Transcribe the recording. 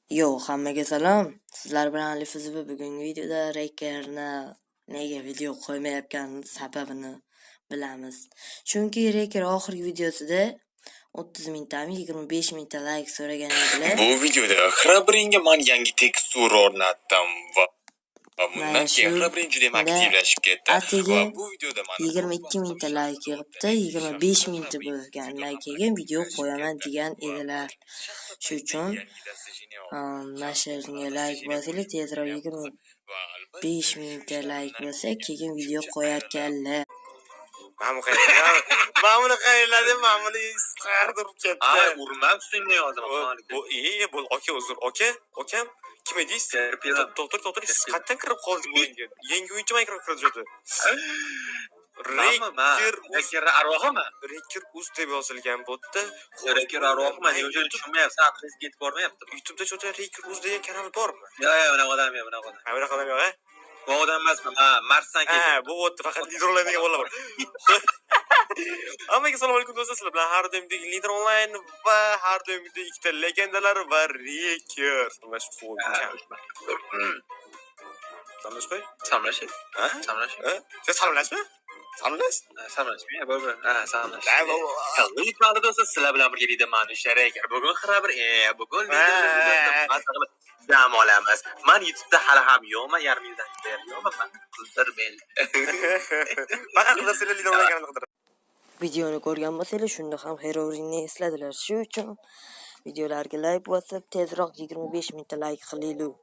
Yo, hammaga salom. Sizlar bilan Ali Fuzubi bugungi videoda Rekerni nega video qo'ymayotgan sababini bilamiz. Chunki Reker oxirgi videosida 30 mingtami 25 mingta like so'ragan edilar. Bu videoda Xrabringa men yangi tekstur o'rnatdim va bundan keyin Xrabrin juda ham aktivlashib ketdi. Va bu videoda men 22 mingta like yig'ibdi, 25 mingta bo'lgan like'ga video qo'yaman degan edilar. Shu uchun nashrga like bosinglar, tezroq 25 mingta like bo'lsa, keyin video qo'yarkanlar. Mamuni qayerladim, mamuni isqardirib ketdi. Ay, urmam üstüne yozaman. Bu iyi, bu okey uzr, okey. Kim ediysiz? Doktor, siz qatdan kirib qoldingiz bu o'yinga? Yangi o'yinchi Minecraft kirdi. Reker arvohimi? Reker uz deb yozilgan bo'tda. Reker arvohimi? Men o'zim tushunmayapman, aqlingiz ketib bormayapti. YouTube'da cho'ta Reker uz degan kanal bormi? Yo'q, unaqa odam yo'q, Bunaqa odam yo'q, Bu odam emasmi? Ha, Marsdan kelgan. Bu o'tda faqat lider oladigan bolalar bor. Hammaga assalomu alaykum do'stlar, sizlar bilan har doimgidek lider online va har doimgidek ikkita legendalar va Reker. Mana shu Salomlash qo'y. Salomlash. Ha? Salomlash. Sen salomlashmi? Salomlash? Salomlashmi? Bo'ldi. Ha, salomlash. Yutmadi do'stlar, sizlar bilan birga deydi Manusha Reker. Bugun xabar, bugun dam olamiz. Men YouTube'da hali ham yo'qman, yarim yildan beri yo'qman. Qizdir men. Faqat qizlar sizlar lider olganini qidirib. Videoni ko'rgan bo'lsangiz, shunda ham Heroinni esladilar. Shu uchun videolarga like bosib, tezroq 25 mingta like qilinglar.